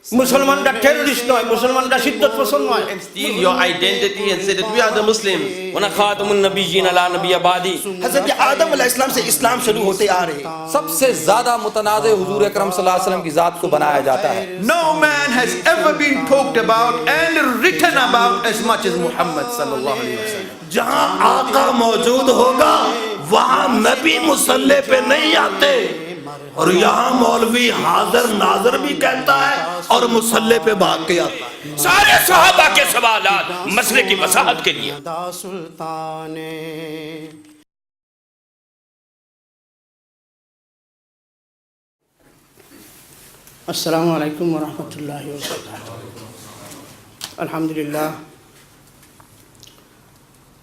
মুসলমানরা টেররিস্ট নয়, মুসলমানরা শিদ্দত পছন্দ নয়। And steal your identity and say that we are the Muslims. वना खातमुन नबिय्यीन ला नबिय्य बादी। हज़रत आदम अलैहिस्सलाम से इस्लाम शुरू होते आ रहे। सबसे ज्यादा मुतनाज़े हुजूर अकरम सल्लल्लाहु अलैहि वसल्लम की जात को बनाया जाता है। No man has ever been talked about and written about as much as Muhammad sallallahu alaihi wasallam. जहाँ आका मौजूद होगा वहाँ नबी मुसल्ले पे नहीं आते, और यहाँ मौलवी हाजिर नाजर भी कहता है और मुसल्ले पे भाग के आता है। सारे सहाबा के सवालात मसले की वसाहत के लिए। अस्सलामु अलैकुम वरहमतुल्लाहि वबरकातुहू।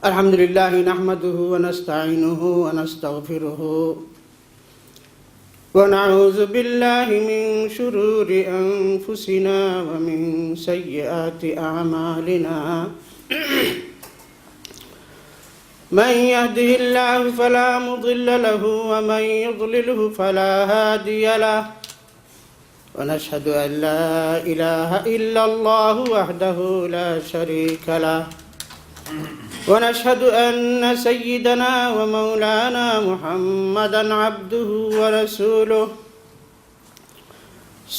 अल्हम्दुलिल्लाह नहमदुहु व नस्तईनुहु व नस्तगफिरुहु व नऊज़ु बिल्लाहि मिन शुरूरि अनफुसिना व मिन सय्यिआति अअमालिना। मन यहदिहिल्लाहु फला मुदिल्ल लहु व मन युद्लिलहु फला हादिय लहु। ونشهد أن لا إله إلا الله وحده لا شريك له ونشهد أن سيدنا ومولانا محمدا عبده ورسوله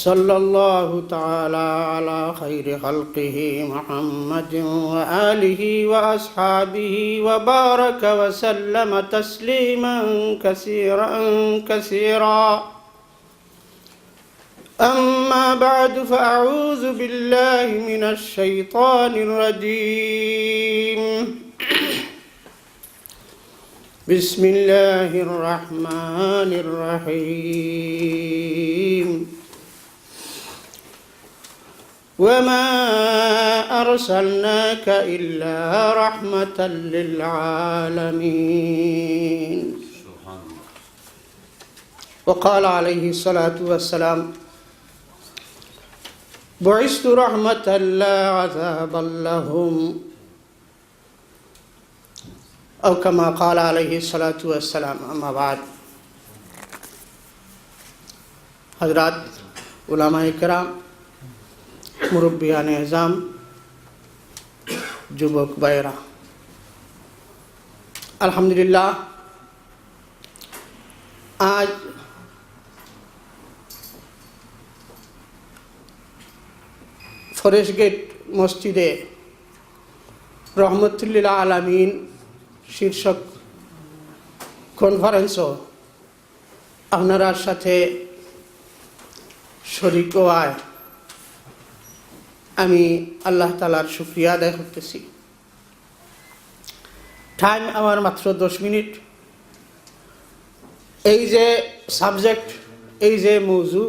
صلى الله تعالى على خير خلقه محمد وآله وأصحابه وبارك وسلم تسليما كثيرا كثيرا. أما بعد فأعوذ بالله من الشيطان الرجيم. بسم الله الرحمن الرحيم. وما أرسلناك إلا رحمة للعالمين. وقال عليه الصلاة والسلام بعثت رحمة لا عذابا لهم، أو كما قال عليه الصلاة والسلام. أما بعد، हज़रात उलमाए किराम, मुरब्बियान एज़ाम, जुबक भाइरा, अल्हम्दुलिल्लाह आज फरेस्ट गेट मस्जिदे रहमतुल्लिल आलमीन शीर्षक कन्फारेंसो आपनारा साथे शरीक हওয়ায় আমি আল্লাহ তাআলার শুকরিয়া আদায় করতেছি। টাইম আমার মাত্র 10 মিনিট। এই যে সাবজেক্ট, এই যে মওজু,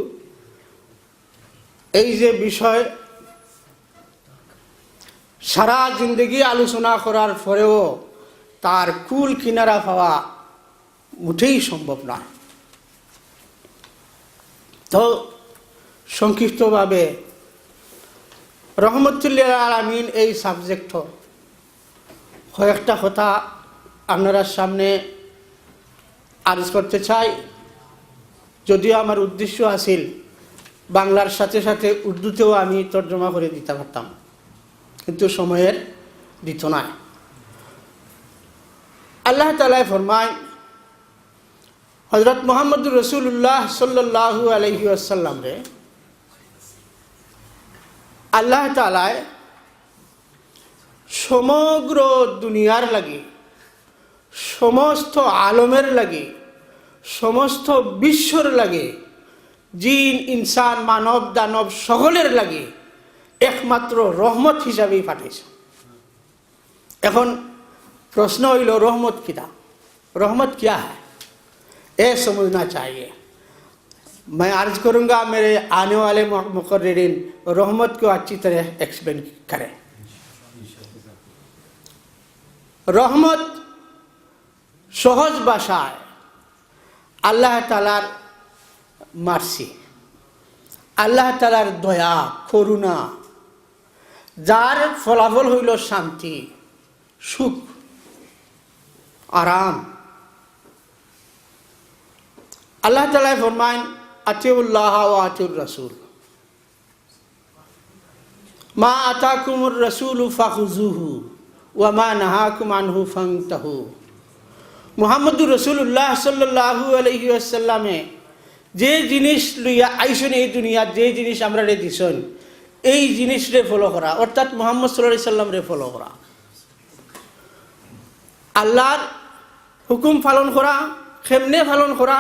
এই যে বিষয় সারা জিন্দগি আলোচনা করার পরেও তার কুল কিনারা পাওয়া মোটেই সম্ভব নয়। তো সংক্ষিপ্তভাবে রহমতুল্লিল আলামিন এই সাবজেক্ট কয়েকটা কথা আপনার সামনে আরজ করতে চাই। যদিও আমার উদ্দেশ্য আছিল বাংলার সাথে সাথে উর্দুতেও আমি তর্জমা করে দিতে পারতাম, কিন্তু সময়ের দিত না। আল্লাহ তাআলা ফরমায়, হযরত মুহাম্মদুর রাসূলুল্লাহ সাল্লাল্লাহু আলাইহি ওয়াসাল্লাম রে আল্লাহ তাআলা সমগ্র দুনিয়ার লাগি, সমস্ত আলমের লাগি, সমস্ত বিশ্বর লাগে, জিন ইনসান মানব দানব সকলের লাগে একমাত্র রহমত হিসাবেই পাঠিয়েছে। এখন प्रश्न হইল रहमत किता, रहमत क्या है, ये समझना चाहिए। मैं अर्ज करूंगा मेरे आने वाले मुकर्रिरीन रहमत को अच्छी तरह एक्सप्लेन करें। रहमत सहज भाषाয় আল্লাহ তাআলার মার্সি, আল্লাহ তাআলার দয়া করুণা, যার ফলাফল হইল শান্তি, সুখ, আরাম। আল্লাহ তাআলা ফরমান আতিউল্লাহ ওয়া আতিউর রাসূল, মা আতাকুমুর রাসূলু ফাখুযুহু ওয়া মা নাহাকুম আনহু ফান্তাহু। মুহাম্মদুর রাসূলুল্লাহ সাল্লাল্লাহু আলাইহি ওয়াসাল্লামে যে জিনিস লইয়া আইসেন এই দুনিয়া, যে জিনিস আমরা রে দিছেন, এই জিনিস রে ফলো করা, অর্থাৎ মুহাম্মদ সাল্লাল্লাহু আলাইহি সাল্লাম রে ফলো করা, আল্লাহর হুকুম পালন করা, কেমনে পালন করা,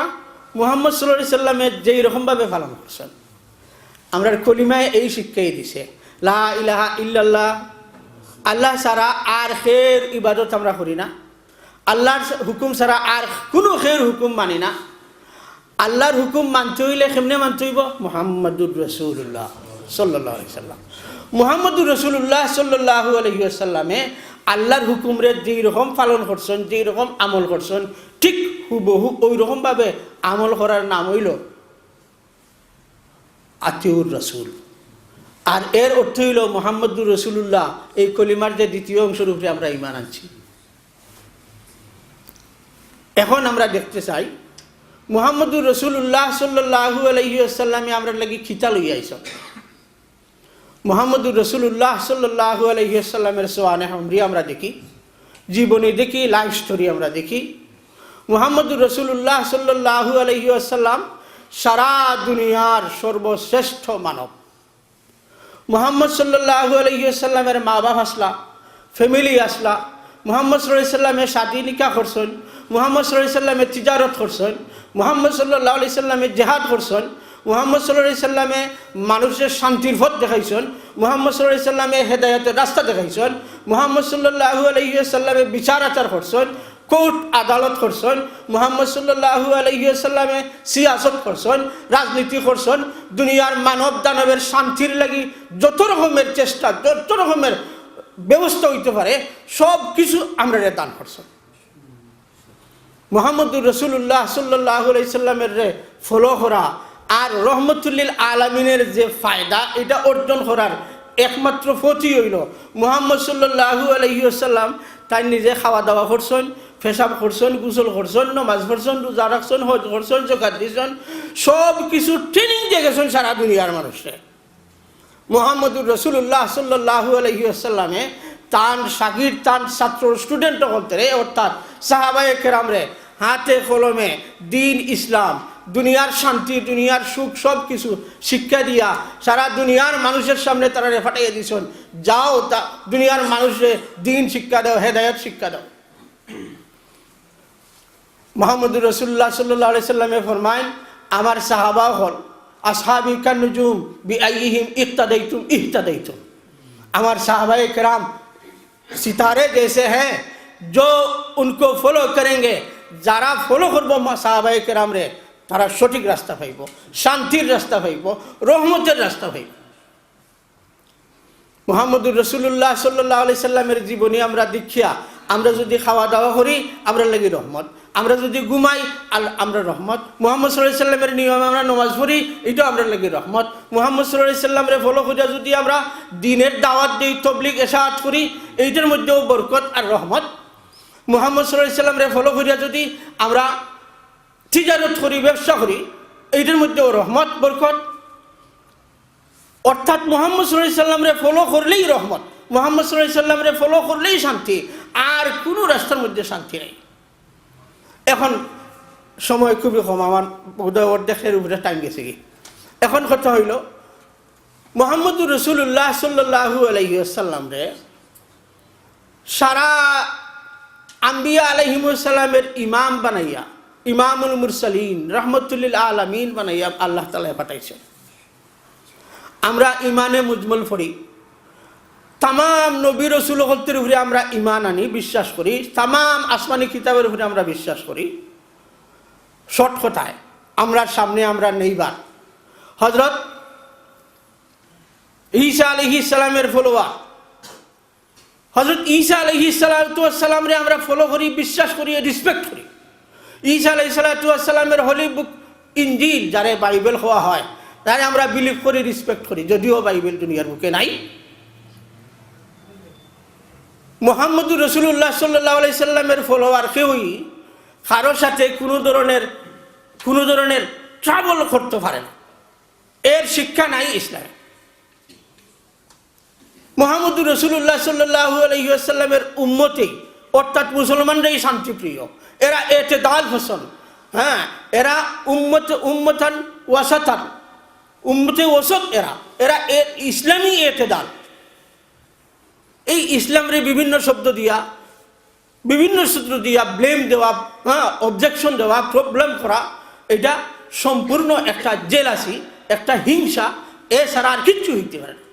মুহাম্মদ সাল্লাল্লাহু আলাইহি সাল্লামের যেই রকমভাবে পালন করছেন। আমরা কলিমায় এই শিক্ষাই দিছে, লা ইলাহা ইল্লাল্লাহ, আল্লাহ ছাড়া আর খের ইবাদত আমরা করি না, আল্লাহর হুকুম ছাড়া আর কোনো খের হুকুম মানি না। আল্লাহর হুকুম মানতে হইলে কেমনে মানতে হইব? মুহাম্মাদুর রাসূলুল্লাহ সাল্লাল্লাহু আলাইহি সাল্লাম। মুহাম্মাদুর রাসূলুল্লাহ সাল্লাল্লাহু আলাইহি ওয়াসাল্লামে আল্লাহর হুকুমরে যেই রকম পালন করছেন, যেই রকম আমল করছেন, ঠিক হুবহু ওই রকমভাবে আমল করার নাম হইল আতিউর রাসূল। আর এর অর্থ হইল মুহাম্মাদুর রাসূলুল্লাহ, এই কলিমার যে দ্বিতীয় অংশ রূপে আমরা ঈমান আনছি। এখন আমরা দেখতে চাই মুহাম্মদুর রাসূলুল্লাহ সাল্লাল্লাহু আলাইহি ওয়াসাল্লামে আমরা লাগি খিতা লইয়া আইছেন। মুহাম্মদুর রাসূলুল্লাহ সাল্লাল্লাহু আলাইহি ওয়াসাল্লামের সোয়ানে উমরি আমরা দেখি, জীবনী দেখি, লাইফ স্টোরি আমরা দেখি। মুহাম্মদুর রাসূলুল্লাহ সাল্লাল্লাহু আলাইহি ওয়াসাল্লাম সারা দুনিয়ার সর্বশ্রেষ্ঠ মানব। মুহাম্মদ সাল্লাল্লাহু আলাইহি ওয়াসাল্লামের মা বাপ আসলা, ফ্যামিলি আসলা, মুহাম্মদ সাল্লাল্লাহু আলাইহি সাল্লামের শাদী নিকাহ করছেন, মুহাম্মদ সাল্লাল্লাহু আলাইহি সাল্লামের তিজারত করছেন, মুহাম্মদ সাল্লাল্লাহু আলাইহি সাল্লামের জিহাদ করছেন, মুহাম্মদ সাল্লাল্লাহু আলাইহি সাল্লামে মানুষের শান্তির পথ দেখাইছেন, মুহাম্মদ সাল্লাল্লাহু আলাইহি সাল্লামে হেদায়েতের রাস্তা দেখাইছেন, মুহাম্মদ সাল্লাল্লাহু আলাইহি সাল্লামে বিচার আচার করছেন, কোর্ট আদালত করছেন, মুহাম্মদ সাল্লাল্লাহু আলাইহি সাল্লামে সিয়াসত করছেন, রাজনীতি করছেন। দুনিয়ার মানব দানবের শান্তির লাগি যত রকমের চেষ্টা, যত রকমের ব্যবস্থা হইতে পারে সব কিছু আমরা দান করছেন। মুহাম্মদুর রাসূলুল্লাহ সাল্লাল্লাহু আলাইহি সাল্লামের রে ফলো করা আর রহমতুল্লিল আলামিনের যে ফায়দা, এটা অর্জন করার একমাত্র পথই হইল মুহাম্মদ সাল্লাল্লাহু আলাইহি ওয়াসাল্লাম তাই নিজে খাওয়া দাওয়া করছেন, পেশাব করছেন, গোসল করছেন, নামাজ পড়ছেন, রোজা রাখছেন, হজ করছেন, যাকাত দিয়েছেন, সব কিছু ট্রেনিং দিয়ে গেছেন সারা দুনিয়ার মানুষকে। মুহাম্মদুর রাসূলুল্লাহ সাল্লাল্লাহু আলাইহি ওয়াসাল্লামে তান শাগির, তান ছাত্র, স্টুডেন্ট করতে, অর্থাৎ সাহাবায়ে কেরামরে হাতে কলমে দিন, ইসলাম, দুনিয়ার শান্তি, দুনিয়ার সুখ সব কিছু শিক্ষা দিয়া সারা দুনিয়ার মানুষের সামনে তারা ফাটাইয়া দিয়েছেন, যাও তা দুনিয়ার মানুষে দিন শিক্ষা দাও, হেদায়েত শিক্ষা দাও। মুহাম্মদুর রাসূলুল্লাহ সাল্লাল্লাহু আলাইহি সাল্লামে ফরমায়, আমার সাহাবা হল আসহাবি কান্নুজুম বিআইহিম ইক্তাদাইতুম ইহতাদাইতুম। আমার সাহাবায়ে কেরাম सितारे जैसे हैं, जो उनको फॉलो करेंगे, যারা ফলো করবো সাহাবায়ে কেরাম রে, তারা সঠিক রাস্তা পাইব, শান্তির রাস্তা পাইব, রহমতের রাস্তা পাইব। মুহাম্মদুর রাসূলুল্লাহ সাল্লাল্লাহু আলাইহি সাল্লামের জীবনী আমরা দেখিয়া আমরা যদি খাওয়া দাওয়া করি আমরা লাগি রহমত, আমরা যদি ঘুমাই আমরা রহমত, মুহাম্মদ সাল্লাল্লাহু আলাইহি সাল্লামের নিয়মে আমরা নামাজ পড়ি এটাও আমরা লাগি রহমত, মুহাম্মদ সাল্লাল্লাহু আলাইহি সাল্লামরে ফলো করিয়া যদি আমরা দ্বীনের দাওয়াত দেই, তাবলীগ, ইরশাদ করি, এইটার মধ্যেও বরকত আর রহমত। মুহাম্মদ সাল্লাল্লাহু আলাইহি সাল্লামরে ফলো করিয়া যদি আমরা তিজারত করি, ব্যবসা করি, এইটার মধ্যেও রহমত, বরকত। অর্থাৎ মুহাম্মদ সাল্লাল্লাহু আলাইহি সাল্লামরে ফলো করলেই রহমত, মুহাম্মদ সাল্লাল্লাহু আলাইহি সাল্লামরে ফলো করলেই শান্তি, আর কোনো রাস্তার মধ্যে শান্তি নেই। এখন সময় খুবই কম, আমার বোধহয় অর্ধেকের উপরে টাইম গেছে কি। এখন কথা হইল মুহাম্মদুর রাসূলুল্লাহ সাল্লাল্লাহু আলাইহি ওয়াসাল্লাম রে সারা আম্বিয়া আলাইহিমুস সালামের ইমাম বানাইয়া, ইমামুল মুরসালিন, রাহমাতুল আলামিন বানাইয়া আল্লাহ তাআলা পাঠাইছেন। আমরা ইমানে মুজমল পড়ি, তাম নবী রাসূল হকদের উপরে আমরা ইমান আনি, বিশ্বাস করি, তাম আসমানি কিতাবের উপরে আমরা বিশ্বাস করি। শর্ট কথায় আমরা সামনে আমরা নেইবার হযরত ঈসা আলাইহিস সালামের ফলোয়ার, হযরত ঈসা আলাইহিস সালাম রে আমরা ফলো করি, বিশ্বাস করি, রেসপেক্ট করি। ঈসা আলাইহিস সালামের হোলি বুক ইনজিল, যারে বাইবেল হওয়া হয়, তারে আমরা বিলিভ করি, রেসপেক্ট করি, যদিও বাইবেল দুনিয়ার বুকে নাই। মুহাম্মদুর রাসূলুল্লাহ সাল্লাল্লাহু আলাইহি সাল্লামের ফলোয়ার কেউই কারোর সাথে কোনো ধরনের ট্রাবল করতে পারে না, এর শিক্ষা নাই ইসলামে। মুহাম্মদুর রাসূলুল্লাহ সাল্লাল্লাহু আলাইহি ওয়াসাল্লামের উম্মতি অর্থাৎ মুসলমানরাই শান্তিপ্রিয়, এরা এতেদাল পছন্দ। হ্যাঁ, এরা উম্মতান ওয়াসাতান, উম্মতে ওসত, এরা ইসলামী এতেদাল। এই ইসলামের বিভিন্ন শব্দ দিয়া, বিভিন্ন সূত্র দিয়া ব্লেম দেওয়া, হ্যাঁ, অবজেকশন দেওয়া, প্রবলেম করা, এটা সম্পূর্ণ একটা জেলাসি, একটা হিংসা, এছাড়া আর কিচ্ছু হইতে পারে না।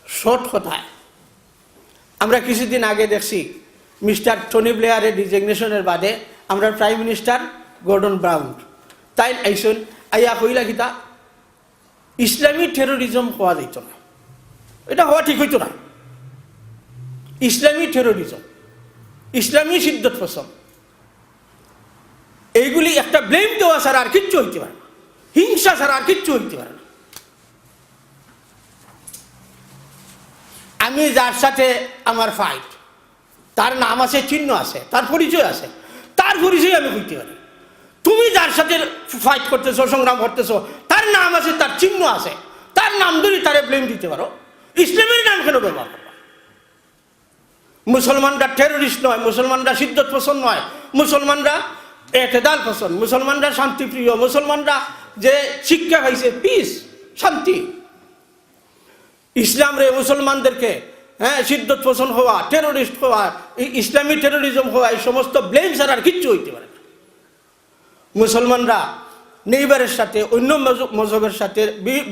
শর্ট কথায় আমরা কিছুদিন আগে দেখছি মিস্টার টনি ব্লেয়ারের রিজিগনেশনের বাদে আমরা প্রাইম মিনিস্টার গর্ডন ব্রাউন তাই আইসন আইয়া কইলা কিতা ইসলামী টেরোরিজম হওয়া যাইত না, এটা হওয়া ঠিক হইতো না। ইসলামী টেরোরিজম, ইসলামী সিদ্ধত পছন্দ, এইগুলি একটা ব্লেম দেওয়া ছাড়া আর কিচ্ছু হইতে পারে না, হিংসা ছাড়া আর কিচ্ছু হইতে পারে না। আমি যার সাথে আমার ফাইট, তার নাম আছে, চিহ্ন আছে, তার পরিচয় আছে, তার পরিচয় আমি বুঝতে পারি। তুমি যার সাথে ফাইট করতেছো, সংগ্রাম করতেছো, তার নাম আছে, তার চিহ্ন আছে, তার নাম ধরে তারে ব্লেম দিতে পারো। ইসলামের নাম কেন ব্যবহার করবা? মুসলমানরা টেরোরিস্ট নয়, মুসলমানরা সিদ্ধত পছন্দ নয়, মুসলমানরা এতেদাল পছন্দ, মুসলমানরা শান্তিপ্রিয়, মুসলমানরা যে শিক্ষা পাইছে পিস, শান্তি। ইসলাম রে মুসলমানদেরকে, হ্যাঁ, সিদ্ধত পছন্দ হওয়া, টেরোরিস্ট হওয়া, ইসলামী টেরোরিজম হওয়া, এই সমস্ত ব্লেম ছাড়া আর কিচ্ছু হইতে পারে না। মুসলমানরা নেইবারের সাথে, অন্য মজহবের সাথে,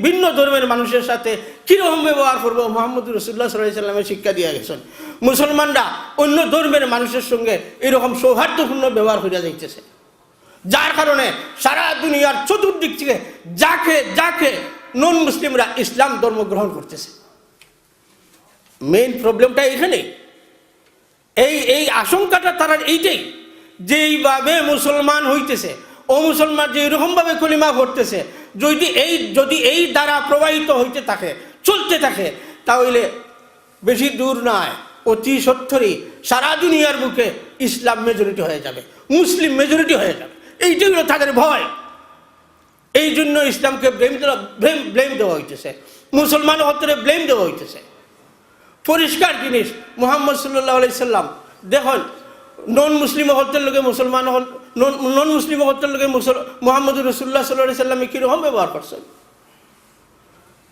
ভিন্ন ধর্মের মানুষের সাথে কীরকম ব্যবহার করবো মুহাম্মদুর রাসূলুল্লাহ সাল্লাল্লাহু আলাইহি ওয়াসাল্লামের শিক্ষা দিয়ে গেছেন। মুসলমানরা অন্য ধর্মের মানুষের সঙ্গে এরকম সৌহার্দ্যপূর্ণ ব্যবহার করিয়া যাইতেছে, যার কারণে সারা দুনিয়ার চতুর্দিক থেকে যাকে নন মুসলিমরা ইসলাম ধর্ম গ্রহণ করতেছে। মেইন প্রবলেমটা এখানে, এই আশঙ্কাটা তারা এইটাই, যেইভাবে মুসলমান হইতেছে, ও মুসলমান যে এরকমভাবে কলিমা পড়তেছে, যদি এই দ্বারা প্রবাহিত হইতে থাকে, চলতে থাকে, তাহলে বেশি দূর নয়, অতি সত্তরই সারা দুনিয়ার বুকে ইসলাম মেজরিটি হয়ে যাবে, মুসলিম মেজরিটি হয়ে যাবে। এইটাই হলো তাদের ভয়। এই জন্য ইসলামকে ব্লেম দেওয়া হইতেছে, মুসলমান হতে ব্লেম দেওয়া হইতেছে। পরিষ্কার জিনিস, মুহাম্মদ সাল্লাল্লাহু আলাইহি সাল্লাম দেখুন, নন মুসলিম হতের লোকে মুসলমান হল, নন মুসলিম হতের লোকে মুহাম্মদুর রাসূলুল্লাহ সাল্লাল্লাহু আলাইহি সাল্লামে কীরকম ব্যবহার করছেন।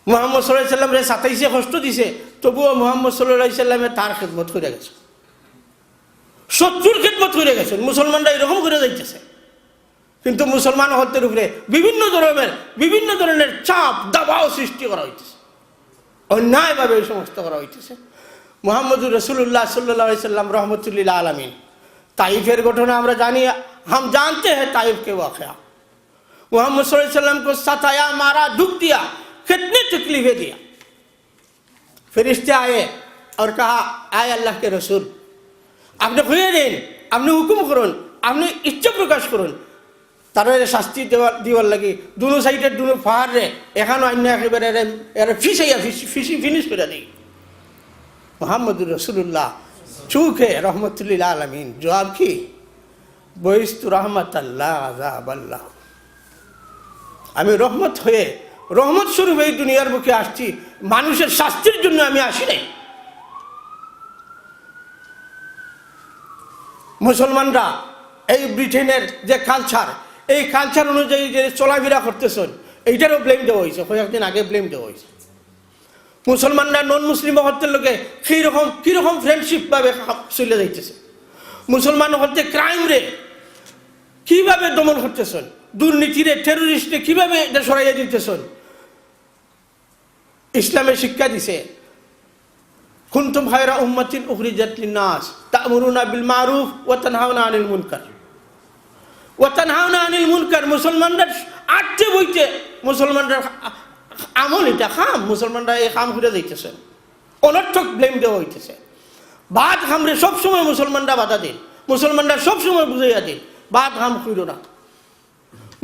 মুহাম্মদ সাল্লাল্লাহু আলাইহি সাল্লামরে 27 কষ্ট দিছে, তবুও মুহাম্মদ সাল্লাল্লাহু আলাইহি সাল্লামে তার খেদমত করে গেছে, শত্রুর খেদমত করে গেছেন। মুসলমানরা এরকম করে যাইতেছে, কিন্তু মুসলমান হতের উপরে বিভিন্ন ধরনের চাপ দাবাও সৃষ্টি করা হইতেছে, অন্যায়ভাবে এই সমস্ত করা হইতেছে। মুহাম্মদুর রাসূলুল্লাহ সাল্লাল্লাহু আলাইহি সাল্লাম रहमतुल लिल आलमीन, ताइफের ঘটনা আমরা জানি, हम जानते हैं ताइफ के वाक़या। मुहम्मद सल्लल्लाहु अलैहि वसल्लम को सताया, मारा, दुख दिया, कितनी तकलीफें दिया। फरिश्ते आए और कहा, आए अल्लाह के रसूल, আপনি খুঁজে দিন, আপনি হুকুম করুন, আপনি ইচ্ছা প্রকাশ করুন, তারা শাস্তি দিবার লাগি দুনো সাইডের দুনো পাহাড়ে এখানে অন্য একেবারে ফিনিশ করে দিই। মুহাম্মদুর রাসূলুল্লাহ চুকে रहमतुल लिल आलमीन, জবাব কি? বইস্তু রহমাতাল্লাহ আযাবাল্লাহ, আমি রহমত হয়ে, রহমত স্বরূপ এই দুনিয়ার বুকে আসছি, মানুষের শাস্তির জন্য আমি আসি নাই। মুসলমানরা এই ব্রিটেনের যে কালচার, এই কালচার অনুযায়ী যে চলাফেরা করতেছেন, এইটারও ব্লেম দেওয়া হয়েছে, কয়েকদিন আগে ব্লেম দেওয়া হয়েছে। মুসলমানরা নন মুসলিম হতের লোকে কীরকম ফ্রেন্ডশিপ ভাবে চলে যাইতেছে, মুসলমান হতে ক্রাইম রে কিভাবে দমন করতেছেন, দুর্নীতিরে, টেরোরিস্টে কিভাবে এটা সরাইয়া দিতেছেন। ইসলামে শিক্ষা দিছে, কুনতুম খায়রা উম্মাতিন উখরিজাত লিন-নাস তা'মুরুনা বিল মারুফ ওয়া তানহাউনা আনিল মুনকার। মুসলমানরা আটতে বইতে, মুসলমানরা আমল এটা খাম, মুসলমানরা এই খাম করে যাইতেছে, অনর্থক ব্লেম দেওয়া হইতেছে। ভাত খামরে সবসময় মুসলমানরা বাধা দিন, মুসলমানরা সবসময় বুঝাইয়া দিন, ভাত খাম খুঁড় না।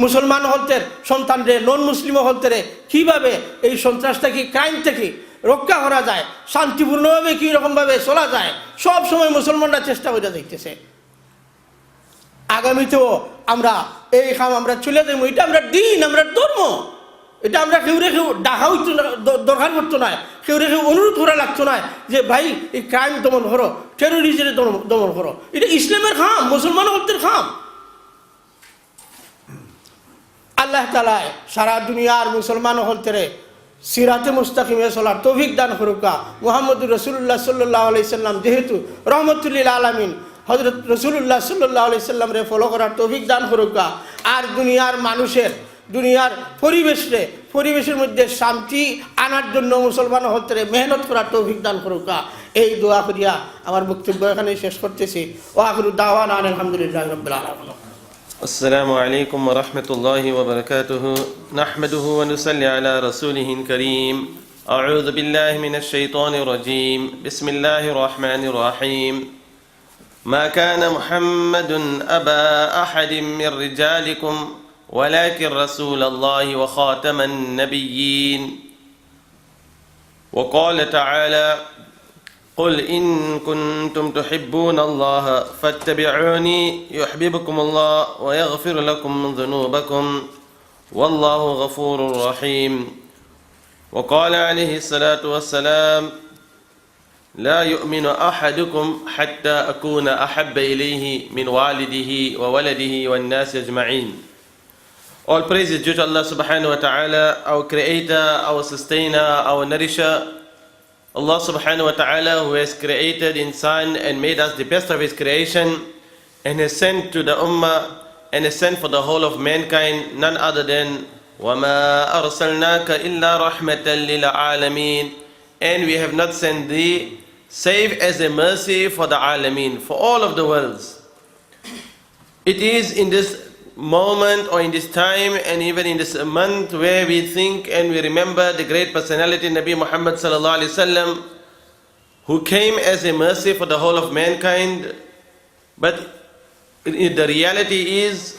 মুসলমান হলতের সন্তানরে, নন মুসলিম হলতেরে কিভাবে এই সন্ত্রাস থেকে, ক্রাইম থেকে রক্ষা করা যায়, শান্তিপূর্ণভাবে কীরকমভাবে চলা যায়, সব সময় মুসলমানরা চেষ্টা করে যাইতেছে। আগামীতেও আমরা এই খাম আমরা চলে যাবো, এটা আমরা দিন, আমরা ধর্ম, এটা আমরা কেউ ডাকা হইতো না, দরকার করতো না, কেউ অনুরোধ করা লাগতো না যে ভাই এই ক্রাইম দমন করো, টেরোরিজমের দমন করো। এটা ইসলামের খাম, মুসলমান হলদের খাম। আল্লাহ তাআলা সারা দুনিয়ার মুসলমান হলতেরে সিরাতে মুস্তাকিমে চলার তৌফিক দান করুকা। মুহাম্মদুর রাসূলুল্লাহ সাল্লাল্লাহু আলাইহি সাল্লাম যেহেতু রহমতুল লিল আলামিন, হযরত রাসূলুল্লাহ সাল্লাল্লাহু আলাইহি সাল্লাম রে ফলো করার তৌফিক দান করুকা। আর দুনিয়ার মানুষের, দুনিয়ার পরিবেশের মধ্যে শান্তি আনার জন্য মুসলমান হলতেরে মেহনত করার তৌফিক দান করুকা। এই দোয়া করিয়া আমার বক্তব্য এখানে শেষ করতেছি। ওয়া আখিরু দাওয়ানা আলহামদুলিল্লাহি রাব্বিল আলামিন। السلام عليكم ورحمة الله وبركاته نحمده ونصلي على رسوله الكريم أعوذ بالله من الشيطان الرجيم بسم الله الرحمن الرحيم ما كان محمد أبا أحد من رجالكم ولكن رسول الله وخاتم النبيين وقال تعالى قل إن كنتم تحبون الله فاتبعوني يحببكم الله ويغفر لكم ذنوبكم والله غفور رحيم وقال عليه الصلاة والسلام لا يؤمن أحدكم حتى أكون أحب إليه من والده وولده والناس أجمعين. All praise is due to Allah subhanahu wa ta'ala, our creator, our sustainer, our nourisher. Allah subhanahu wa ta'ala, who has created insan and made us the best of his creation, and has sent to the ummah and has sent for the whole of mankind none other than وَمَا أَرْسَلْنَاكَ إِلَّا رَحْمَةً لِلْعَالَمِينَ, and we have not sent thee save as a mercy for the alameen, for all of the worlds. It is in this moment or in this time and even in this month where we think and we remember the great personality Nabi Muhammad sallallahu alaihi wasallam, who came as a mercy for the whole of mankind. But the reality is,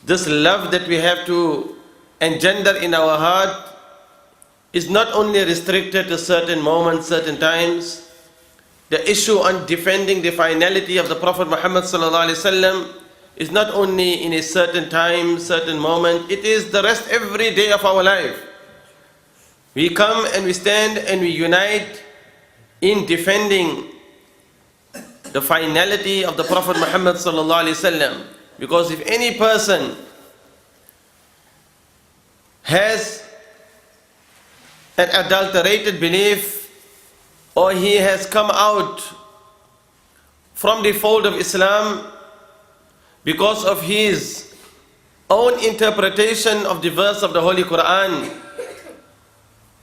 this love that we have to engender in our heart is not only restricted to certain moments, certain times. The issue on defending the finality of the Prophet Muhammad sallallahu alaihi wasallam is not only in a certain time, certain moment, it is the rest every day of our life. We come and we stand and we unite in defending the finality of the Prophet Muhammad sallallahu alaihi wasallam. Because if any person has an adulterated belief, or he has come out from the fold of Islam because of his own interpretation of the verse of the Holy Quran,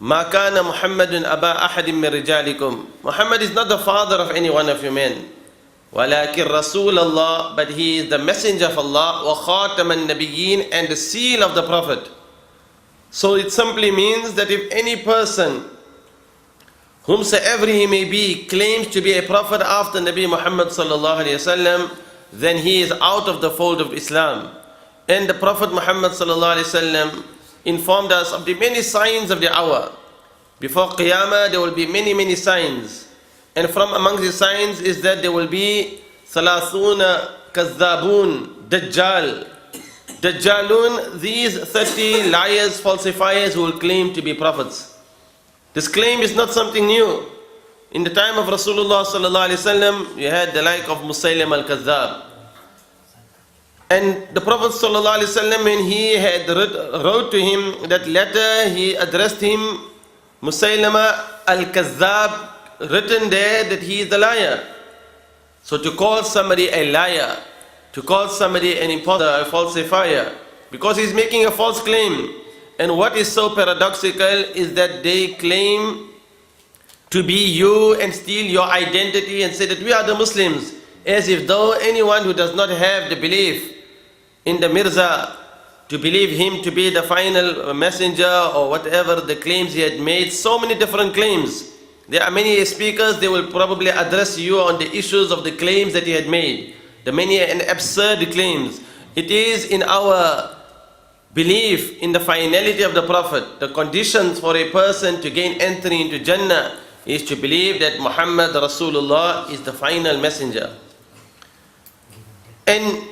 مَا كَانَ مُحَمَّدٌ أَبَا أَحَدٍ مِّن رِجَالِكُمْ, Muhammad is not the father of any one of you men, وَلَكِنْ رَسُولَ اللَّهِ, but he is the messenger of Allah, وَخَاتَمَ النَّبِيِّينَ, and the seal of the Prophet. So it simply means that if any person, whomsoever he may be, claims to be a prophet after Nabi Muhammad sallallahu alaihi wasallam, then he is out of the fold of Islam. And the Prophet Muhammad sallallahu alaihi wasallam informed us of the many signs of the hour. Before Qiyamah there will be many signs, and from among the signs is that there will be Thalathuna Kazzabun, Dajjal, Dajjalun, these 30 liars, falsifiers who will claim to be prophets. This claim is not something new. In the time of Rasulullah sallallahu alaihi wasallam, you had the like of Musaylim al-Kazzab. And the Prophet sallallahu alaihi wasallam, when he had wrote to him that letter, he addressed him Musaylima al-Kazzab, written there that he is the liar. So to call somebody a liar, to call somebody an impostor, a falsifier, because he's making a false claim. And what is so paradoxical is that they claim to be you and steal your identity and say that we are the Muslims, as if though anyone who does not have the belief in the Mirza, to believe him to be the final messenger or whatever the claims he had made, so many different claims. There are many speakers, they will probably address you on the issues of the claims that he had made, the many and absurd claims. It is in our belief in the finality of the Prophet, the conditions for a person to gain entry into Jannah is to believe that Muhammad Rasulullah is the final messenger. And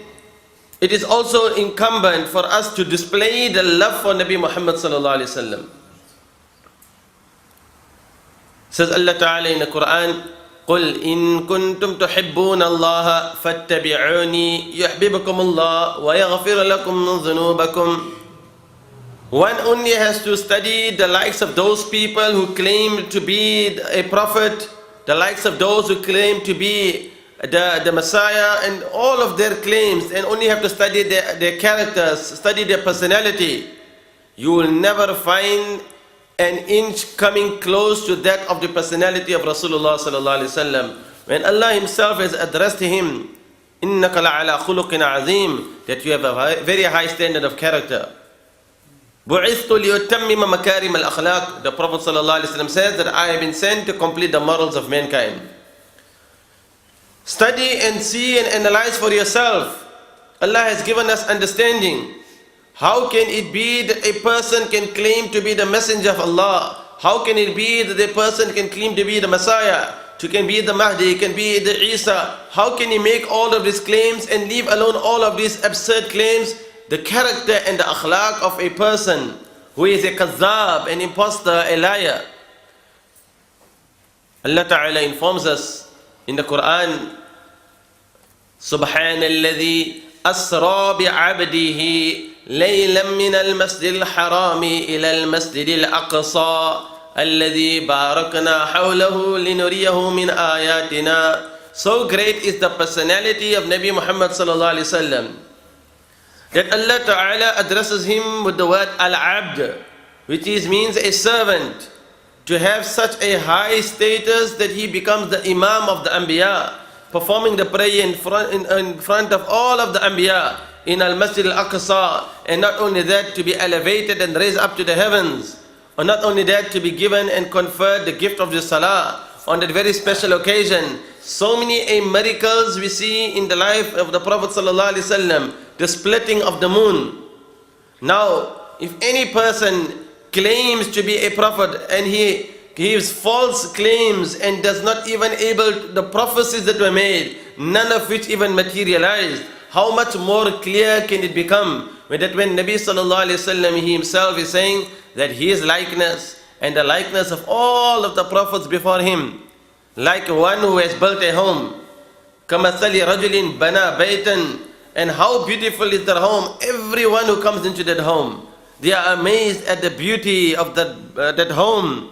it is also incumbent for us to display the love for Nabi Muhammad sallallahu alaihi wasallam. Says Allah Ta'ala in the Quran, قُلْ إِن كُنْتُمْ تُحِبُّونَ اللَّهَ فَاتَّبِعُونِي يُحْبِبْكُمُ اللَّهُ وَيَغْفِرْ لَكُمْ مِنْ ذُنُوبَكُمْ. One only has to study the likes of those people who claim to be a prophet, the likes of those who claim to be the Messiah, and all of their claims, and only have to study their characters, study their personality. You will never find an inch coming close to that of the personality of Rasulullah sallallahu alaihi wasallam. When Allah Himself has addressed him, إِنَّكَ لَعَلَى خُلُقٍ عَظِيمٍ, that you have a very high standard of character. بُعِثْتُ لِيُتَمِّمَ مَكَارِمَ الْأَخْلَاقِ. The Prophet sallallahu alaihi wasallam says that I have been sent to complete the morals of mankind. Study and see and analyze for yourself. Allah has given us understanding. How can it be that a person can claim to be the messenger of Allah? How can it be that a person can claim to be the Messiah? To can be the Mahdi, can be the Isa? How can he make all of these claims and leave alone all of these absurd claims? The character and the akhlaq of a person who is a kazzab, an impostor, a liar. Allah Ta'ala informs us in the Quran, سبحان الذي أسرى بعبده ليلا من المسجد الحرام إلى المسجد الأقصى الذي باركنا حوله لنريه من آياتنا. So great is the personality of Nabi Muhammad sallallahu alaihi wasallam that Allah Ta'ala addresses him with the word Al-Abd, which means a servant, to have such a high status that he becomes the Imam of the Anbiya, performing the prayer in front of all of the Anbiya in Al-Masjid Al-Aqsa, and not only that, to be elevated and raised up to the heavens, or not only that, to be given and conferred the gift of the Salah on that very special occasion. So many miracles we see in the life of the Prophet sallallahu alaihi wasallam, the splitting of the moon. Now, if any person claims to be a prophet and he gives false claims and does not even able the prophecies that were made, none of which even materialized, how much more clear can it become when Nabi sallallahu alaihi wasallam he himself is saying that his likeness and the likeness of all of the prophets before him, like one who has built a home, كَمَثَلِ رَجُلٍ بَنَى بَيْتًا, and how beautiful is their home. Everyone who comes into that home, they are amazed at the beauty of that home.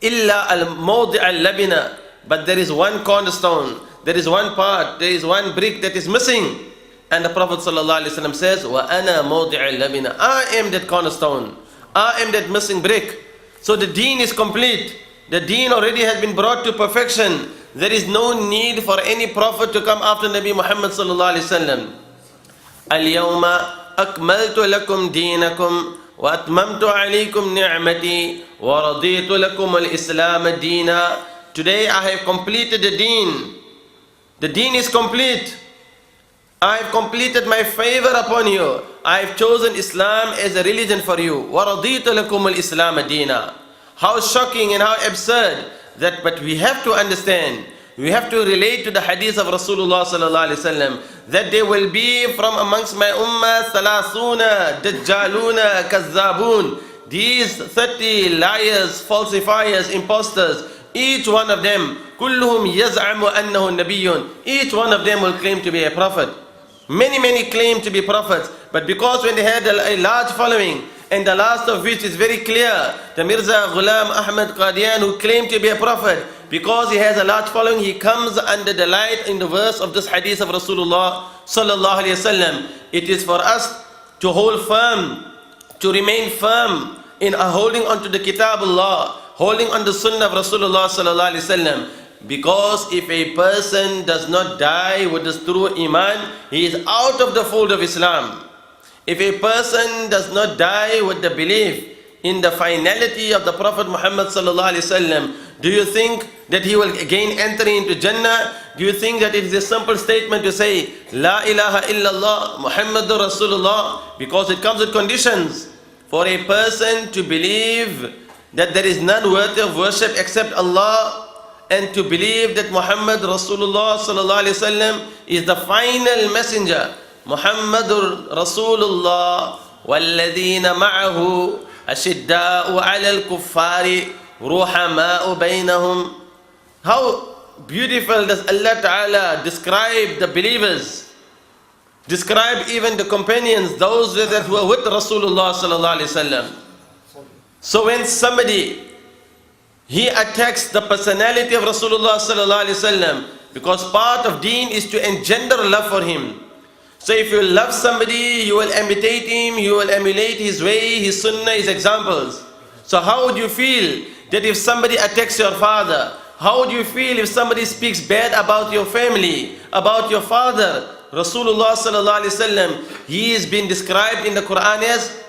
إِلَّا الْمَوْضِعَ اللَّبِنَ, but there is one cornerstone, there is one part, there is one brick that is missing. And the Prophet ﷺ says, وَأَنَا مَوْضِعَ اللَّبِنَ, I am that cornerstone, I am that missing brick. So the deen is complete. The deen already has been brought to perfection. There is no need for any prophet to come after Nabi Muhammad sallallahu alaihi wasallam. Al-yawma akmaltu lakum deenakum wa atmamtu alaykum ni'mati wa raditu lakum al-islam deena. Today I have completed the deen. The deen is complete. I have completed my favor upon you. I have chosen Islam as a religion for you. Wa raditu lakum al-islam deena. How shocking and how absurd that, but we have to understand, we have to relate to the hadith of Rasulullah sallallahu alaihi wasallam, that there will be from amongst my ummah salasuna, dajjaluna, kazzabun, these 30 liars, falsifiers, imposters, each one of them, kulluhum yaz'amu annahu nabiyyun, each one of them will claim to be a prophet. Many claim to be prophets, but because when they had a large following, and the last of which is very clear, the Mirza Ghulam Ahmad Qadian, who claimed to be a prophet, because he has a large following, he comes under the light in the verse of this hadith of Rasulullah sallallahu alaihi wasallam. It is for us to hold firm, to remain firm in holding on to the Kitabullah, holding on the Sunnah of Rasulullah sallallahu alaihi wasallam. Because if a person does not die with this true iman, he is out of the fold of Islam. If a person does not die with the belief in the finality of the Prophet Muhammad sallallahu alaihi wasallam, do you think that he will again enter into Jannah? Do you think that it is a simple statement to say La ilaha illallah Muhammadur Rasulullah? Because it comes with conditions. For a person to believe that there is none worthy of worship except Allah, and to believe that Muhammad Rasulullah sallallahu alaihi wasallam is the final messenger, Muhammadur Rasulullah walladhina ma'ahu ashidda'u 'alal kuffari ruhama'u bainahum. How beautiful does Allah Ta'ala describe the believers, describe even the companions, those that were with Rasulullah sallallahu alaihi wasallam. So when somebody, he attacks the personality of Rasulullah sallallahu alaihi wasallam, because part of deen is to engender love for him. So if you love somebody, you will imitate him, you will emulate his way, his sunnah, his examples. So how would you feel that if somebody attacks your father? How would you feel if somebody speaks bad about your family, about your father? Rasulullah sallallahu alaihi wasallam, he is being described in the Quran as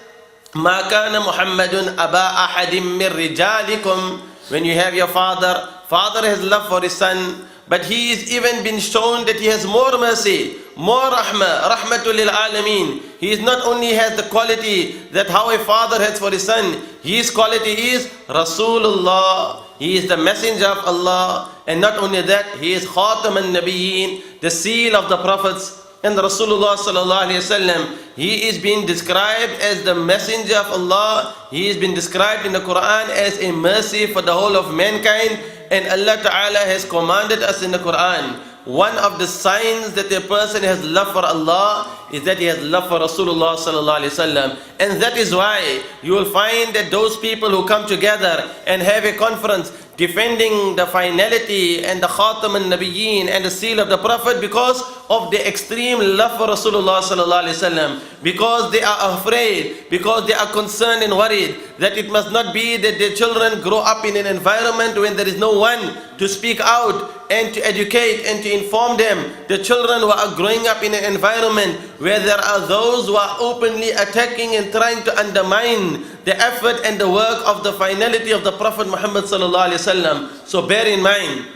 Ma kana Muhammadun aba ahadim min rijalikum. When you have your father, father has love for his son, but he is even been shown that he has more mercy, more rahmatul lil alameen. He is not only has the quality that how a father has for his son, his quality is Rasulullah. He is the messenger of Allah, and not only that, he is Khatam al-Nabiyyin, the seal of the prophets. And Rasulullah sallallahu alaihi wasallam, he is being described as the messenger of Allah. He is being described in the Quran as a mercy for the whole of mankind. And Allah Ta'ala has commanded us in the Quran, one of the signs that a person has love for Allah is that he has love for Rasulullah sallallahu alaihi wasallam. And that is why you will find that those people who come together and have a conference defending the finality and the Khatam al-Nabiyyin and the seal of the Prophet, because of the extreme love for Rasulullah sallallahu alaihi wasallam, because they are afraid, because they are concerned and worried that it must not be that their children grow up in an environment when there is no one to speak out and to educate and to inform them. The children who are growing up in an environment where there are those who are openly attacking and trying to undermine the effort and the work of the finality of the Prophet Muhammad sallallahu alaihi wasallam. So bear in mind,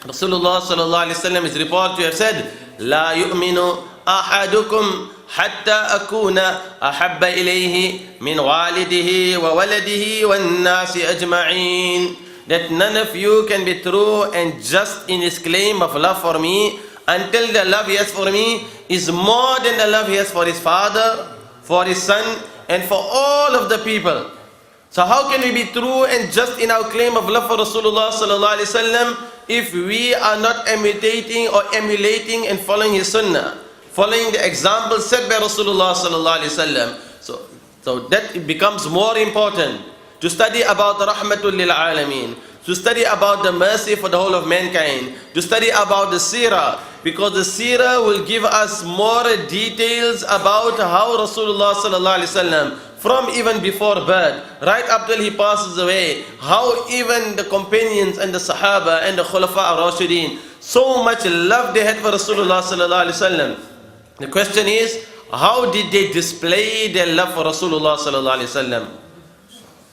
Rasulullah sallallahu alaihi wasallam is reported to have said, "La yu'minu ahadukum hatta akuna ahabba ilayhi min walidihi wa waladihi wan nasi ajma'in." That none of you can be true and just in his claim of love for me until the love he has for me is more than the love he has for his father, for his son, and for all of the people. So how can we be true and just in our claim of love for Rasulullah sallallahu alaihi wasallam if we are not imitating or emulating and following his sunnah, following the example set by Rasulullah sallallahu alaihi wasallam? So that it becomes more important to study about the rahmatul lil alameen, to study about the mercy for the whole of mankind, to study about the seerah, because the seerah will give us more details about how Rasulullah sallallahu alaihi wasallam, from even before birth, right up till he passes away, how even the companions and the Sahaba and the Khulafa ar-Rashidin, so much love they had for Rasulullah sallallahu alaihi wasallam. The question is, how did they display their love for Rasulullah sallallahu alaihi wasallam?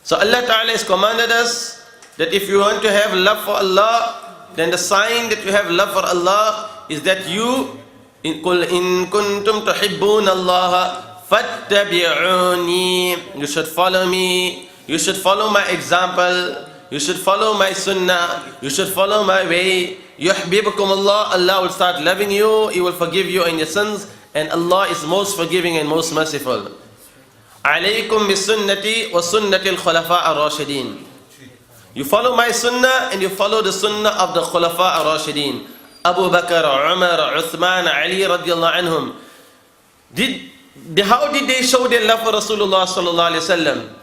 So Allah Ta'ala has commanded us that if you want to have love for Allah, then the sign that you have love for Allah is that you, in kuntum tuhibbun Allah fattabi'uni, you should follow me, you should follow my example, you should follow my sunnah, you should follow my way. Yuhibbukum Allah, Allah will start loving you, He will forgive you in your sins, and Allah is most forgiving and most merciful. Alaykum bi sunnati wa sunnati al-khulafa ar-rashidin. You follow my sunnah and you follow the sunnah of the khulafa ar-rashidin. Abu Bakr, Umar, Uthman, Ali radiallahu anhum. How did they show their love for Rasulullah sallallahu alaihi wasallam?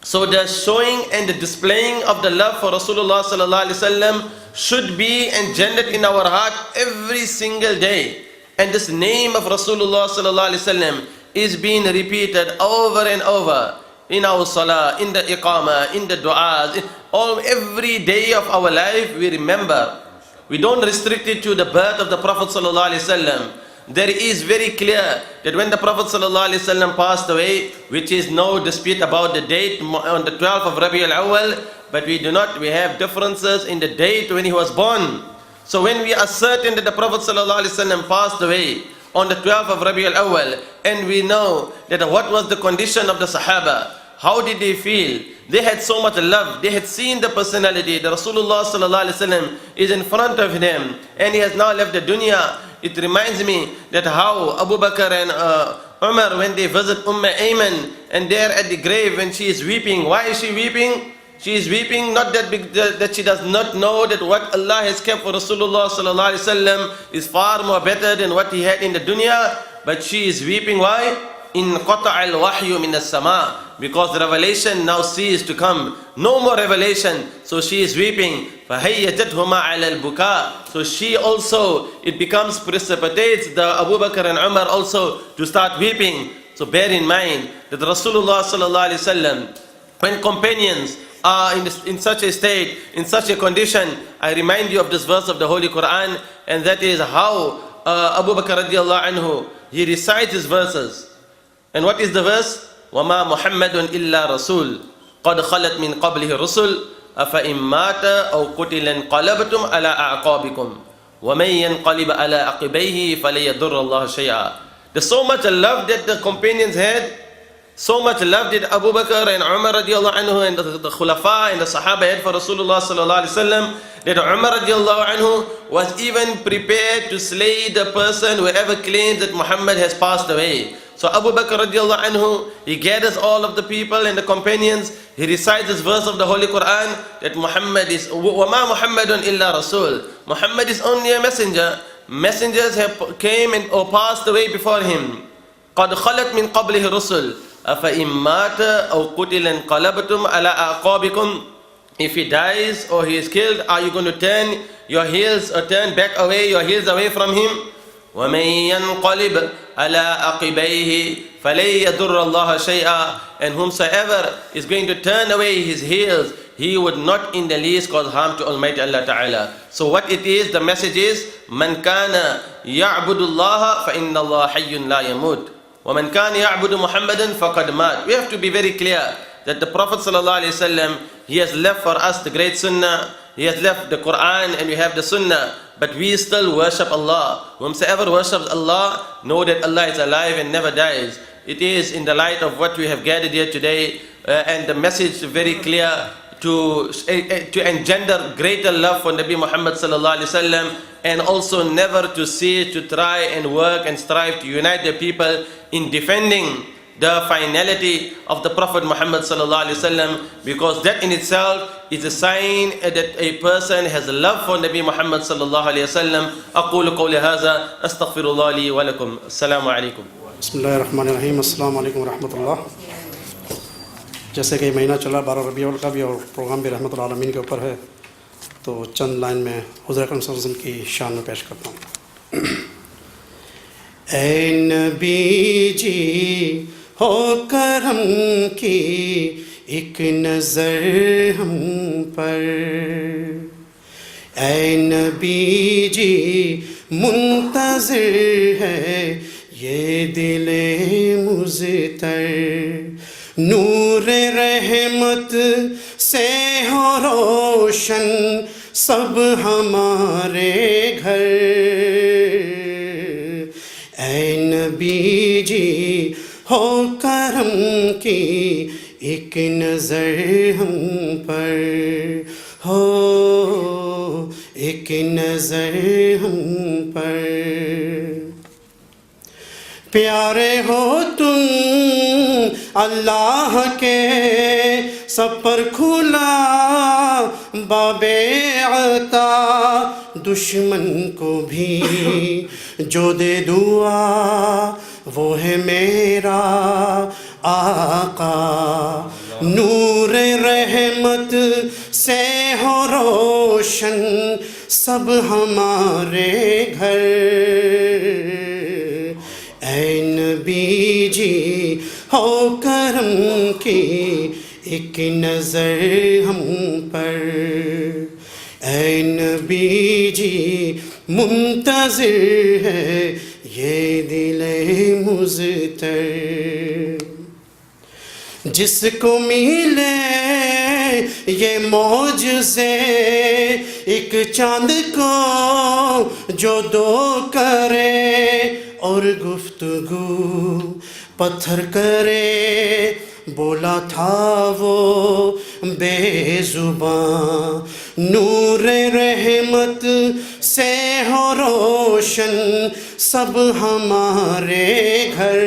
So the showing and the displaying of the love for Rasulullah sallallahu alaihi wasallam should be engendered in our heart every single day. And this name of Rasulullah sallallahu alaihi wasallam is being repeated over and over in our salah, in the iqamah, in the du'as, every day of our life we remember. We don't restrict it to the birth of the Prophet sallallahu alaihi wasallam. There is very clear that when the Prophet sallallahu alaihi wasallam passed away, which is no dispute about the date on the 12th of Rabi al-Awwal, but we have differences in the date when he was born. So when we are certain that the Prophet sallallahu alaihi wasallam passed away on the 12th of Rabi al-Awwal, and we know that what was the condition of the Sahaba, how did they feel? They had so much love, they had seen the personality, the Rasulullah sallallahu alaihi wasallam is in front of them, and he has now left the dunya. it reminds me that how Abu Bakr and Umar, when they visit Ayman, and there at the grave when she is weeping. Why is she weeping? She is weeping not that she does not know that what Allah has kept for Rasulullah sallallahu alaihi wasallam is far more better than what he had in the dunya, but she is weeping. Why? In qata' al-wahyu min as-sama', because the revelation now ceased to come. No more revelation, so she is weeping. فَهَيَّجَتْهُمَا عَلَى الْبُكَاءِ. So she also, it becomes precipitates the Abu Bakr and Umar also to start weeping. So bear in mind that Rasulullah sallallahu alaihi wasallam, when companions are in such a state, in such a condition, I remind you of this verse of the Holy Quran, and that is how Abu Bakr radiallahu anhu, he recites his verses. And what is the verse? وَمَا مُحَمَّدٌ إِلَّا رَسُولٌ قَدْ خَلَتْ مِنْ قَبْلِهِ الرُّسُلُ أَفَإِنْ مَاتَ أَوْ قُتِلَ انْقَلَبْتُمْ عَلَىٰ أَعْقَابِكُمْ وَمَنْ يَنْقَلِبْ عَلَىٰ عَقِبَيْهِ فَلَن يَضُرَّ اللَّهَ شَيْئًا. There's so much love that the companions had, so much love did Abu Bakr and Umar radiallahu anhu and the Khulafa and the Sahaba had for Rasulullah sallallahu alaihi wasallam, that Umar radiallahu anhu was even prepared to slay the person whoever claims that Muhammad has passed away. So Abu Bakr radiallahu anhu, he gathers all of the people and the companions, he recites this verse of the Holy Quran, that Muhammad is, وَمَا مُحَمَّدٌ إِلَّا رَسُولٌ. Muhammad is only a messenger. Messengers have came or passed away before him. قَدْ خَلَتْ مِنْ قَبْلِهِ رُسُلٌ أَفَإِنْ مَاتَ أَوْ قُتِلَ انْقَلَبْتُمْ عَلَىٰ أَعْقَابِكُمْ. If he dies or he is killed, are you going to turn your heels or turn back away, your heels away from him? وَمَنْ يَنْقَلِبْ عَلَىٰ عَقِبَيْهِ فَلَن يَضُرَّ اللَّهَ شَيْئًا. And whomsoever is going to turn away his heels, he would not in the least cause harm to Almighty Allah Ta'ala. So what it is, the message is, مَنْ كَانَ يَعْبُدُ اللَّهَ فَإِنَّ اللَّهَ حَيٌّ لَا يَمُوتُ وَمَنْ كَانَ يَعْبُدُ مُحَمَّدًا فَقَدْ مَاتَ. We have to be very clear that the Prophet sallallahu alaihi wasallam, he has left for us the great sunnah, he has left the Quran and we have the sunnah, but we still worship Allah. Whomsoever worships Allah, know that Allah is alive and never dies. It is in the light of what we have gathered here today, and the message very clear, to engender greater love for Nabi Muhammad sallallahu alaihi wasallam, and also never to cease to try and work and strive to unite the people in defending the finality of the Prophet Muhammad sallallahu alaihi wasallam, because that in itself is a sign that a person has love for Nabi Muhammad sallallahu alaihi wasallam. أقول قولي هذا أستغفر الله لي ولكم. السلام عليكم. बिस्मिल्लाहिर्रहमानिर्रहीम। अस्सलाम वालेकुम रहमतुल्लाह। जैसे कि महीना चला 12 रबीउल का भी, और प्रोग्राम भी रहमतुल आलमीन के ऊपर है, तो चंद लाइन में हुज़ूर अकरम सल्लल्लाहु अलैहि वसल्लम की शान में पेश करता हूँ। ऐ नबी जी हो करम की एक नज़र हम पर, ऐ नबी जी मुंतज़िर है ये दिले मुज़तर, नूर रहमत से हो रोशन सब हमारे घर, ऐ नबी जी हो करम की एक नज़र हम पर, हो एक नज़र हम पर। प्यारे हो तुम अल्लाह के, सब पर खुला बाबे अता, दुश्मन को भी जो दे दुआ वो है मेरा आका, नूर रहमत से हो रोशन सब हमारे घर, ऐ नबी जी हो करम की एक नज़र हम पर, ऐ नबी जी मुंतज़िर है ये दिले मुज़तर, जिसको मिले ये मौजज़े एक चांद को जो दो करे, और गुफ्तगू पत्थर करे, बोला था वो बेज़ुबां, नूर रहमत से हो रोशन سب ہمارے گھر،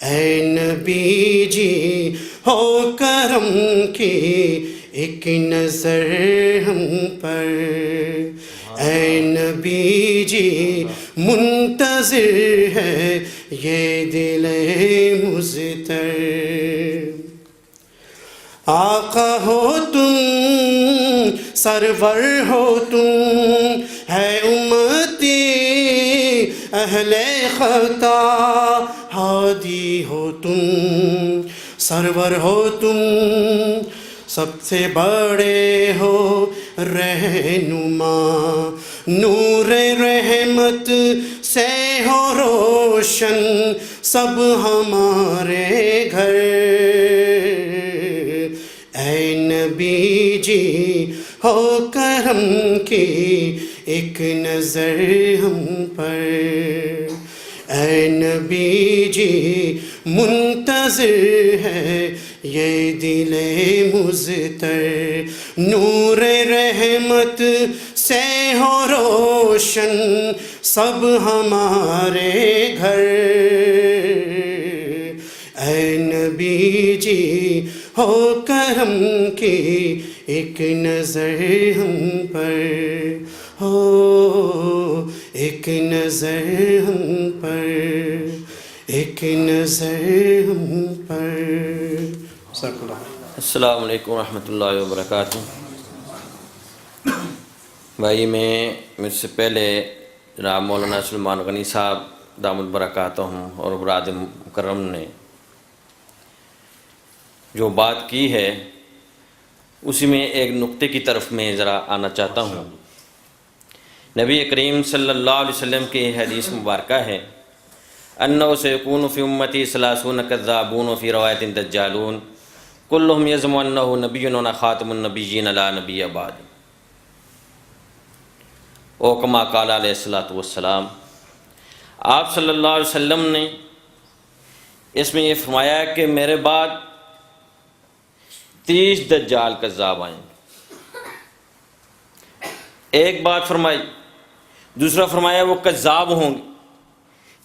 اے نبی جی ہو کرم کی ایک نظر ہم پر، اے نبی جی منتظر ہے یہ دل مضطر، آقا ہو تم سرور ہو تم، ہے امتی اہل خطا، ہادی ہو تم سرور ہو تم، سب سے بڑے ہو رہنما، نور رحمت سے ہو روشن سب ہمارے گھر، اے نبی جی ہو کرم کی ایک نظر ہم پر، اے نبی جی منتظر ہے یہ دل مضطر، نور رحمت سے ہو روشن سب ہمارے گھر، اے نبی جی ہو کرم کی ایک نظر ہم پر، ہو ایک نظر ہم پر، ایک نظر ہم پر۔ جزاک اللہ۔ السلام علیکم ورحمۃ اللہ وبرکاتہ۔ بھائی میں مجھ سے پہلے جناب مولانا سلمان غنی صاحب دامت برکاتہم اور براد مکرم نے جو بات کی ہے اسی میں ایک نقطے کی طرف میں ذرا آنا چاہتا ہوں۔ نبی کریم صلی اللہ علیہ وسلم کی حدیث مبارکہ ہے انہ سیکون فی امتی ثلاثون کذابون فی روایت دجالون کلہم یزعم انہ نبی و خاتم النبیین لا نبی بعد، او کما قال علیہ الصلوۃ والسلام۔ آپ صلی اللہ علیہ وسلم نے اس میں یہ فرمایا کہ میرے بعد 30 دجال کذاب آئیں گے۔ ایک بات فرمائی، دوسرا فرمایا وہ کذاب ہوں گے۔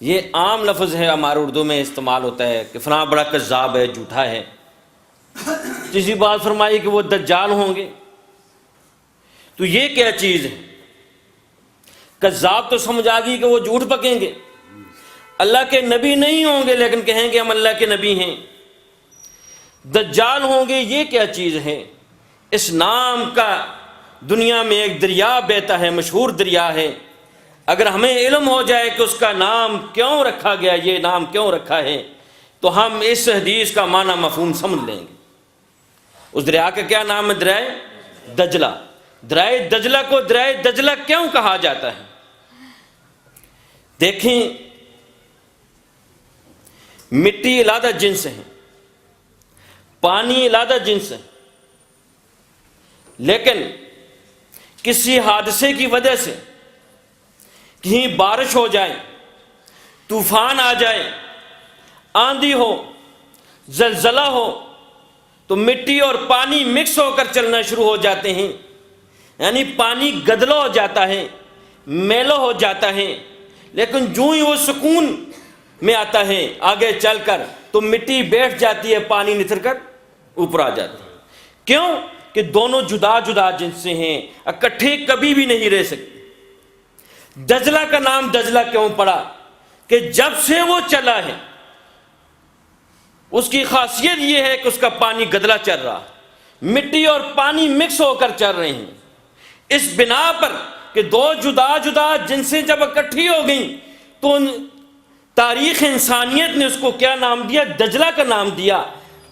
یہ عام لفظ ہے، ہمارے اردو میں استعمال ہوتا ہے کہ فلاں بڑا کذاب ہے، جھوٹا ہے۔ تیسری بات فرمائی کہ وہ دجال ہوں گے۔ تو یہ کیا چیز ہے؟ کذاب تو سمجھ آ گئی کہ وہ جھوٹ پکیں گے، اللہ کے نبی نہیں ہوں گے لیکن کہیں گے ہم اللہ کے نبی ہیں۔ دجال ہوں گے، یہ کیا چیز ہے؟ اس نام کا دنیا میں ایک دریا بہتا ہے، مشہور دریا ہے۔ اگر ہمیں علم ہو جائے کہ اس کا نام کیوں رکھا گیا، یہ نام کیوں رکھا ہے، تو ہم اس حدیث کا معنی مفہوم سمجھ لیں گے۔ اس دریا کا کیا نام ہے؟ دریائے دجلہ۔ دریائے دجلہ کو دریائے دجلہ کیوں کہا جاتا ہے؟ دیکھیں، مٹی علیحدہ جنس ہے، پانی علیحدہ جنس ہے، لیکن کسی حادثے کی وجہ سے کہیں بارش ہو جائے، طوفان آ جائے، آندھی ہو، زلزلہ ہو، تو مٹی اور پانی مکس ہو کر چلنا شروع ہو جاتے ہیں، یعنی پانی گدلا ہو جاتا ہے، میلا ہو جاتا ہے۔ لیکن جو ہی وہ سکون میں آتا ہے آگے چل کر تو مٹی بیٹھ جاتی ہے، پانی نتر کر اوپر آ جاتا ہے۔ کیوں؟ کہ دونوں جدا جدا جنس سے ہیں، اکٹھے کبھی بھی نہیں رہ سکتے۔ دجلہ کا نام دجلہ کیوں پڑا؟ کہ جب سے وہ چلا ہے اس کی خاصیت یہ ہے کہ اس کا پانی گدلا چل رہا، مٹی اور پانی مکس ہو کر چل رہے ہیں۔ اس بنا پر کہ دو جدا جدا جنسیں جب اکٹھی ہو گئیں تو تاریخ انسانیت نے اس کو کیا نام دیا؟ دجلہ کا نام دیا،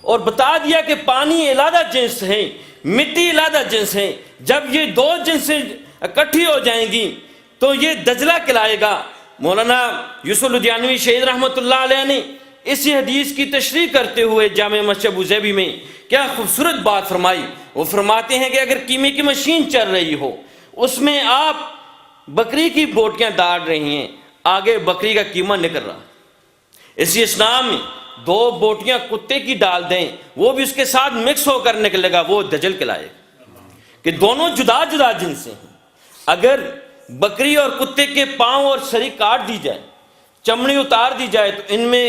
اور بتا دیا کہ پانی علیحدہ جنس ہے، مٹی علیحدہ جنس ہے۔ جب یہ دو جنسیں اکٹھی ہو جائیں گی تو یہ دجلہ کہلائے گا۔ مولانا یوسف لدھیانوی شہید رحمۃ اللہ علیہ نے اسی حدیث کی تشریح کرتے ہوئے جامع مسجد ابوظبی میں کیا خوبصورت بات فرمائی۔ وہ فرماتے ہیں کہ اگر کیمے کی مشین چل رہی ہو، اس میں آپ بکری کی بوٹیاں ڈال رہی ہیں، آگے بکری کا کیما نکل رہا، اسی اسلام میں دو بوٹیاں کتے کی ڈال دیں، وہ بھی اس کے ساتھ مکس ہو کر نکلے گا، وہ دجل کہلائے گا، کہ دونوں جدا جدا جنس ہیں۔ اگر بکری اور کتے کے پاؤں اور سری کاٹ دی جائے, چمڑی اتار دی جائے, تو ان میں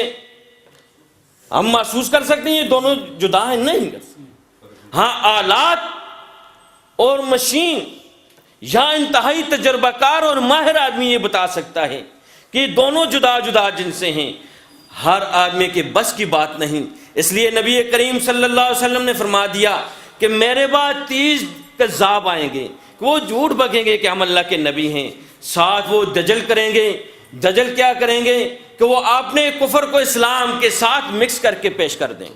ہم محسوس کر سکتے ہیں یہ دونوں جدا ہیں؟ نہیں کر سکتے. ہاں آلات اور مشین یا انتہائی تجربہ کار اور ماہر آدمی یہ بتا سکتا ہے کہ یہ دونوں جدا جدا جنسیں ہیں. ہر آدمی کے بس کی بات نہیں. اس لیے نبی کریم صلی اللہ علیہ وسلم نے فرما دیا کہ میرے بعد 30 کذاب آئیں گے کہ وہ جھوٹ بکیں گے کہ ہم اللہ کے نبی ہیں, ساتھ وہ دجل کریں گے. دجل کیا کریں گے کہ وہ اپنے کفر کو اسلام کے ساتھ مکس کر کے پیش کر دیں.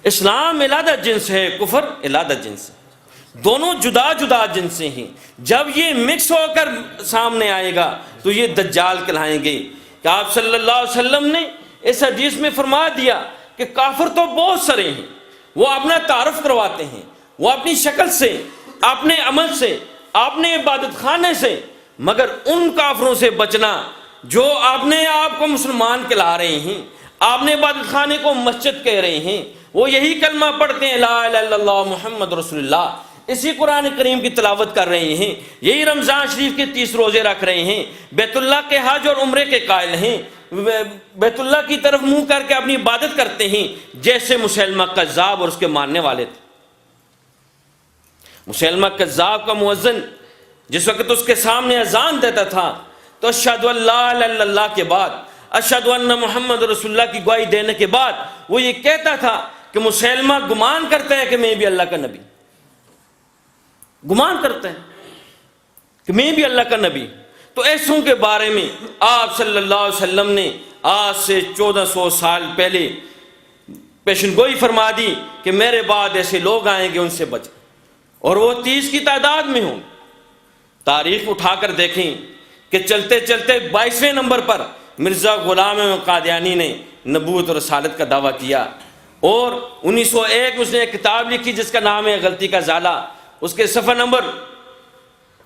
اسلام علیحدہ جنس ہے, کفر علیحدہ جنس ہے, دونوں جدا جدا جنسیں ہیں. جب یہ مکس ہو کر سامنے آئے گا تو یہ دجال کہلائیں گے. کہ آپ صلی اللہ علیہ وسلم نے اس حدیث میں فرما دیا کہ کافر تو بہت سارے ہیں, وہ اپنا تعارف کرواتے ہیں, وہ اپنی شکل سے, اپنے عمل سے, اپنے عبادت خانے سے, مگر ان کافروں سے بچنا جو اپنے آپ کو مسلمان کہلا رہے ہیں, اپنے عبادت خانے کو مسجد کہہ رہے ہیں, وہ یہی کلمہ پڑھتے ہیں لا الہ الا اللہ محمد رسول اللہ, اسی قرآن کریم کی تلاوت کر رہے ہیں, یہی رمضان شریف کے 30 روزے رکھ رہے ہیں, بیت اللہ کے حج اور عمرے کے قائل ہیں, بیت اللہ کی طرف منہ کر کے اپنی عبادت کرتے ہیں جیسے مسیلمہ کذاب اور اس کے ماننے والے تھے. مسیلمہ کذاب کا مؤذن جس وقت اس کے سامنے اذان دیتا تھا تو اشہد ان لا الہ الا اللہ کے بعد اشہد ان محمد رسول اللہ کی گواہی دینے کے بعد وہ یہ کہتا تھا کہ مسیلمہ گمان کرتا ہے کہ میں بھی اللہ کا نبی, گمان کرتا ہے کہ میں بھی اللہ کا نبی. تو ایسوں کے بارے میں آپ صلی اللہ علیہ وسلم نے آج سے 1400 سال پہلے پیشن گوئی فرما دی کہ میرے بعد ایسے لوگ آئیں گے, ان سے بچ, اور وہ 30 کی تعداد میں ہوں. تاریخ اٹھا کر دیکھیں کہ چلتے چلتے 22ویں نمبر پر مرزا غلام احمد قادیانی نے نبوت اور رسالت کا دعویٰ کیا, اور 1901 اس نے ایک کتاب لکھی جس کا نام ہے غلطی کا زالہ. اس کے صفحہ نمبر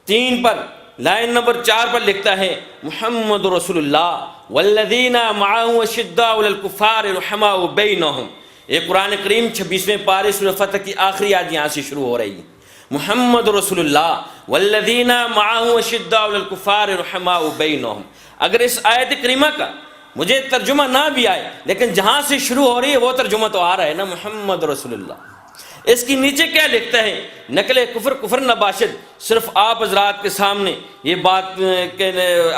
3 پر لائن نمبر 4 پر لکھتا ہے محمد رسول اللہ والذین معه اشداء علی الکفار رحماء بینہم. یہ قرآن کریم 26ویں پارے سورہ فتح کی آخری آیت یہاں سے شروع ہو رہی ہے. محمد رسول اللہ والذین معه اشداء علی الکفار رحماء بینہم. اگر اس آیت کریمہ کا مجھے ترجمہ نہ بھی آئے لیکن جہاں سے شروع ہو رہی ہے وہ ترجمہ تو آ رہا ہے نا, محمد رسول اللہ. اس کی نیچے کیا لکھتا ہے, نقل کفر کفر نباشد. صرف آپ حضرات کے سامنے یہ بات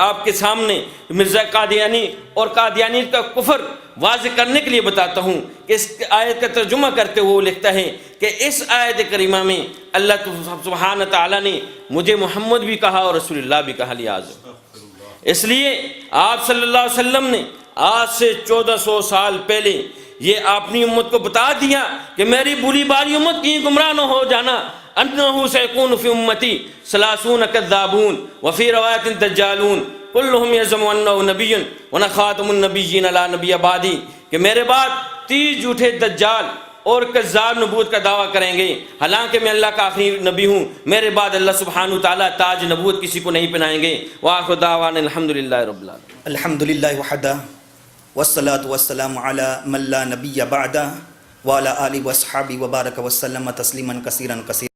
آپ کے سامنے مرزا قادیانی اور قادیانی کا کفر واضح کرنے کے لیے بتاتا ہوں کہ اس آیت کا ترجمہ کرتے ہوئے لکھتا ہے کہ اس آیت کریمہ میں اللہ سبحانہ تعالیٰ نے مجھے محمد بھی کہا اور رسول اللہ بھی کہا لحاظ. اس لیے آپ صلی اللہ علیہ وسلم نے آج سے 1400 سال پہلے یہ اپنی امت کو بتا دیا کہ میری بری باری امت کی گمراہ نہ ہو جانا. انہو سیکون فی امتی 30 کذابون وفی روایت دجالون کلہم یزعم انہ نبی وانا خاتم النبیین لا نبی بعدی. کہ میرے بعد 30 جھوٹے دجال اور کذاب نبوت کا دعویٰ کریں گے, حالانکہ میں اللہ کا آخری نبی ہوں. میرے بعد اللہ سبحانہ وتعالیٰ تاج نبوت کسی کو نہیں پہنائیں گے. وآخر دعوانا الحمدللہ رب العالمین. الحمدللہ وحدہ والصلاة والسلام على من لا نبی بعدہ وعلى آلہ واصحابہ وبارک وسلم تسلیما کثیرا کثیرا.